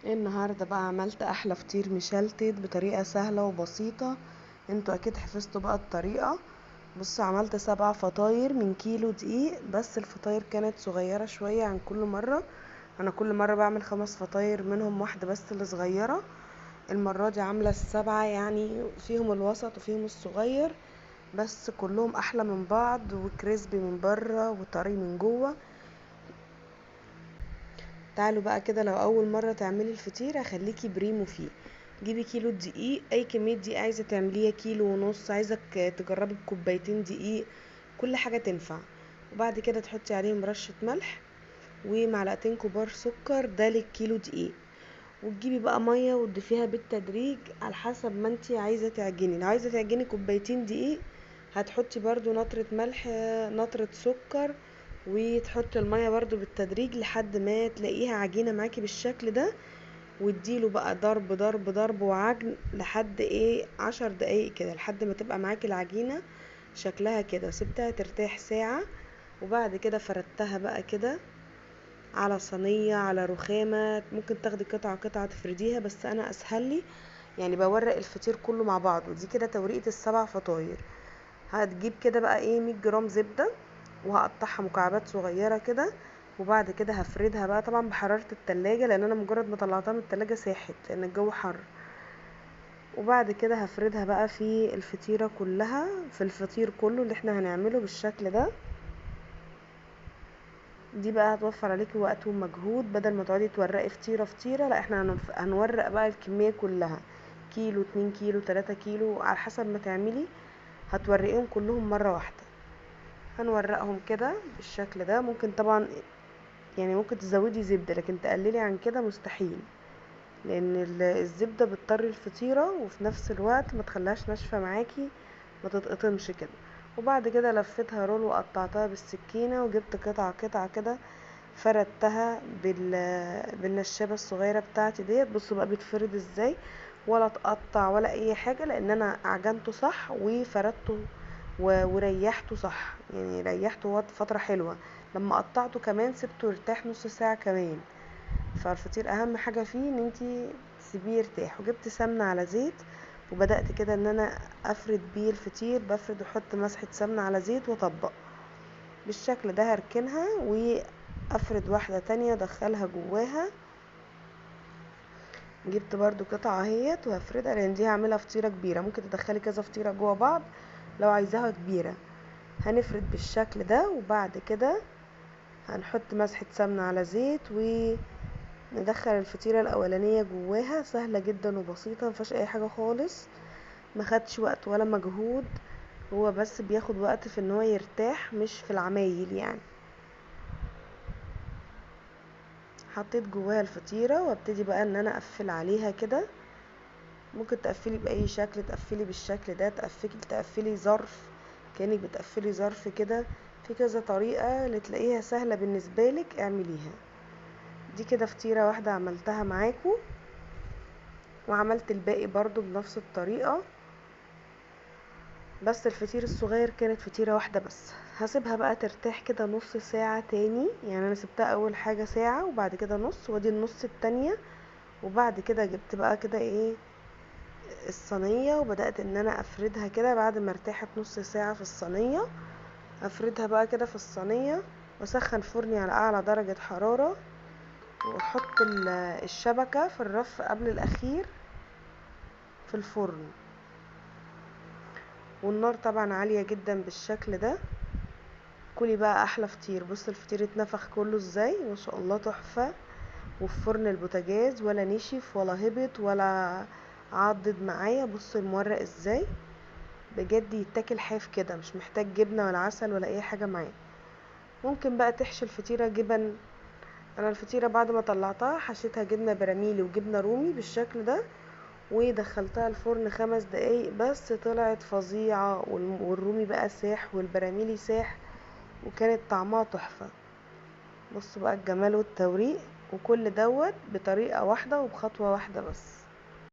النهارده بقى عملت احلى فطير مشلتت بطريقه سهله وبسيطه. انتوا اكيد حفظتوا بقى الطريقه. بصوا، عملت 7 فطاير من كيلو دقيق، بس الفطاير كانت صغيره شويه عن كل مره. انا كل مره بعمل 5 فطاير، منهم واحده بس اللي صغيره. المره دي عامله السبعة، يعني فيهم الوسط وفيهم الصغير، بس كلهم احلى من بعض وكريسبي من بره وطري من جوه. تعالوا بقى كده، لو اول مرة تعملي الفطير هخليكي بريمو فيه. جيبي كيلو دقيق، اي كمية دقيق عايزة تعمليها، كيلو ونص، عايزة تجربي بكوبايتين دقيق، كل حاجة تنفع. وبعد كده تحطي عليهم رشة ملح ومعلقتين كبار سكر، ده للكيلو دقيق. وتجيبي بقى مية وتضيفيها بالتدريج على حسب ما انتي عايزة تعجني. لو عايزة تعجني كوبايتين دقيق هتحطي برضو نطرة ملح، نطرة سكر، وتحطي المية برضو بالتدريج لحد ما تلاقيها عجينة معاكي بالشكل ده. واديله بقى ضرب ضرب ضرب وعجن لحد 10 دقايق كده، لحد ما تبقى معاكي العجينة شكلها كده. سبتها ترتاح ساعة، وبعد كده فردتها بقى كده على صينية، على رخامة. ممكن تاخدي قطعة قطعة تفرديها، بس انا اسهل لي يعني بورق الفطير كله مع بعضه. دي كده توريقة السبع فطاير. هتجيب كده بقى 100 جرام زبدة، وهقطعها مكعبات صغيرة كده. وبعد كده هفردها بقى طبعا بحرارة التلاجة، لان انا مجرد ما طلعتها من التلاجة ساحت لان الجو حر. وبعد كده هفردها بقى في الفطيرة كلها، في الفطير كله اللي احنا هنعمله بالشكل ده. دي بقى هتوفر عليكي وقت ومجهود، بدل ما تقعدي تورقي فطيرة فطيرة، لا احنا هنورق بقى الكمية كلها، كيلو 2 كيلو 3 كيلو على حسب ما تعملي. هتورقيهم كلهم مرة واحدة. هنورقهم كده بالشكل ده. ممكن طبعا يعني ممكن تزودي زبدة، لكن تقللي عن كده مستحيل، لان الزبدة بتطري الفطيرة وفي نفس الوقت ما تخليهاش ناشفة معاكي، ما تتقطمش كده. وبعد كده لفتها رول وقطعتها بالسكينة، وجبت قطعة قطعة كده، فردتها بالنشابة الصغيرة بتاعتي ديت. بصوا بقى بيتفرد ازاي، ولا تقطع ولا اي حاجة، لان انا عجنته صح وفردته وريحته صح، يعني ريحته فترة حلوة. لما قطعته كمان سبته يرتاح نص ساعة كمان. فالفطير اهم حاجة فيه ان انتي تسيبيه يرتاح. وجبت سمنة على زيت، وبدأت كده ان انا افرد بيه الفطير، بفرد واحط مسحة سمنة على زيت واطبق بالشكل ده. هركنها وافرد واحدة تانية ادخلها جواها. جبت برضو قطعة اهيت وهفردها، لان دي هعملها فطيرة كبيرة، ممكن تدخلي كذا فطيرة جوا بعض لو عايزاها كبيرة. هنفرد بالشكل ده، وبعد كده هنحط مسحة سمنة على زيت وندخل الفطيرة الاولانية جواها. سهلة جدا وبسيطة، مفيهاش اي حاجة خالص، ما خدش وقت ولا مجهود. هو بس بياخد وقت في ان هو يرتاح، مش في العمايل يعني. حطيت جواها الفطيرة وابتدي بقى ان انا اقفل عليها كده. ممكن تقفلي باي شكل، تقفلي بالشكل ده، تقفلي ظرف، كأنك بتقفلي ظرف كده. في كذا طريقة اللي تلاقيها سهلة بالنسبة لك اعمليها. دي كده فطيرة واحدة عملتها معاكم، وعملت الباقي برضو بنفس الطريقة، بس الفطير الصغير كانت فطيرة واحدة بس. هسيبها بقى ترتاح كده نص ساعة تاني، يعني انا سبتها اول حاجة ساعة وبعد كده نص، ودي النص التانية. وبعد كده جبت بقى كده الصينية، وبدأت ان انا افردها كده بعد ما ارتاحت نص ساعة في الصينية. افردها بقى كده في الصينية، واسخن فرني على اعلى درجة حرارة، واحط الشبكة في الرف قبل الاخير في الفرن، والنار طبعا عالية جدا بالشكل ده. كلي بقى احلى فطير. بص الفطير اتنفخ كله ازاي، ما شاء الله تحفة. وفي فرن البوتاجاز، ولا نشف ولا هبط ولا عضد معايا. بص المورق ازاي، بجد يتاكل حاف كده، مش محتاج جبنة ولا عسل ولا اي حاجة معاه. ممكن بقى تحشي الفطيرة جبن. انا الفطيرة بعد ما طلعتها حشيتها جبنة براميلي وجبنة رومي بالشكل ده، ودخلتها الفرن 5 دقايق بس. طلعت فظيعة، والرومي بقى ساح والبراميلي ساح، وكانت طعمها تحفة. بصوا بقى الجمال والتوريق، وكل دوت بطريقة واحدة وبخطوة واحدة بس.